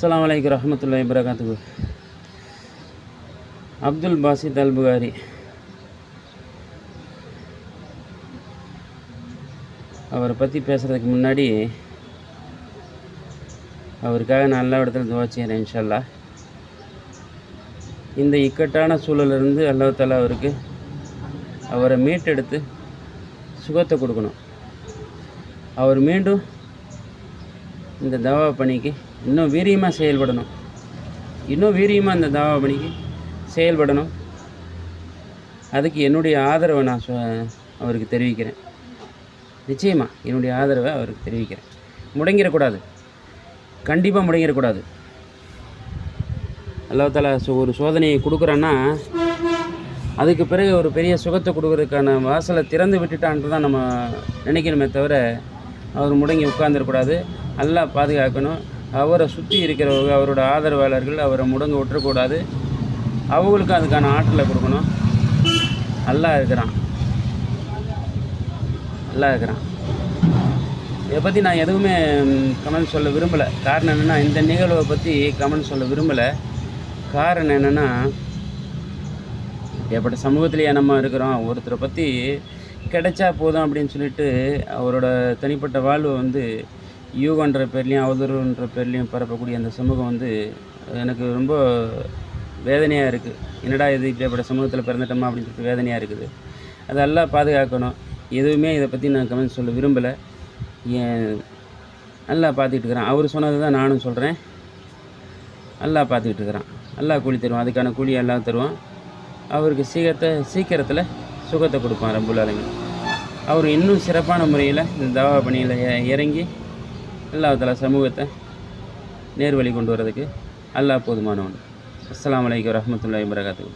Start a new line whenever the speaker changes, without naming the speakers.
அஸ்ஸலாமு அலைக்கும் வரஹ்மத்துல்லாஹி வபரகாத்துஹு. அப்துல் பாசித் அல் புகாரி அவரை பற்றி பேசுகிறதுக்கு முன்னாடி அவருக்காக நான் எல்லா இடத்துல துவா செய்கிறேன். இன்ஷா அல்லாஹ் இந்த இக்கட்டான சூழலிருந்து அல்லாஹ் தஆலா அவரை மீட்டெடுத்து சுகத்தை கொடுக்கணும். அவர் மீண்டும் இந்த தவா பணிக்கு இன்னும் வீரியமாக செயல்படணும். இந்த தவா பணிக்கு செயல்படணும். அதுக்கு என்னுடைய ஆதரவை நான் அவருக்கு தெரிவிக்கிறேன். நிச்சயமாக என்னுடைய ஆதரவை அவருக்கு தெரிவிக்கிறேன். முடங்கிடக்கூடாது, கண்டிப்பாக முடங்கிடக்கூடாது. அல்லாஹ் தஆலா ஒரு சோதனையை கொடுக்குறான்னா அதுக்கு பிறகு ஒரு பெரிய சுகத்தை கொடுக்குறதுக்கான வாசலை திறந்து விட்டுட்டான்ட்டு தான் நம்ம நினைக்கணுமே தவிர அவர் முடங்கி உட்கார்ந்துடக்கூடாது. அல்லாஹ் பாதுகாக்கணும். அவரை சுற்றி இருக்கிறவங்க, அவரோட ஆதரவாளர்கள் அவரை முடங்க விட்டுறக்கூடாது. அவங்களுக்கும் அதுக்கான ஆற்றலை கொடுக்கணும். அல்லாஹ் இருக்கிறான். இதை பற்றி நான் எதுவுமே கமெண்ட் சொல்ல விரும்பலை. காரணம் என்னென்னா, இந்த நிகழ்வை பற்றி கமெண்ட் சொல்ல விரும்பலை. காரணம் என்னென்னா, ஏற்பட்ட சமூகத்திலேயே நம்ம இருக்கிறோம். ஒருத்தரை பற்றி கிடைச்சா போதும் அப்படின்னு சொல்லிட்டு அவரோட தனிப்பட்ட வாழ்வை யூகன்ற பேர்லேயும் அவதூறுன்ற பேர்லேயும் பரப்பக்கூடிய அந்த சமூகம் எனக்கு ரொம்ப வேதனையாக இருக்குது. என்னடா இது, இப்படிப்பட்ட சமூகத்தில் பிறந்துட்டோமா அப்படின்னு சொல்லிட்டு வேதனையாக இருக்குது. அதெல்லாம் பாதுகாக்கணும். எதுவுமே இதை பற்றி நான் கமெண்ட் சொல்ல விரும்பலை. அல்லாஹ் பார்த்துக்கிட்டு இருக்கிறான். அவர் சொன்னது தான் நானும் சொல்கிறேன். அல்லாஹ் பார்த்துக்கிட்டு இருக்கிறான். அல்லாஹ் கூலி தருவான். அதுக்கான கூலி எல்லாம் தருவான். அவருக்கு சீக்கிரத்தில் சுகத்தை கொடுப்பான் ரப்புல் ஆலமீன். அவர் இன்னும் சிறப்பான முறையில் இந்த தவா பணியில் இறங்கி அல்லாஹ் தஆலா சமூகத்தை நேர்வழி கொண்டு வரதுக்கு அல்லாஹ் போதுமானவன். அஸ்ஸலாமு அலைக்கும் வரஹ்மத்துல்லாஹி வபரகாத்துஹு.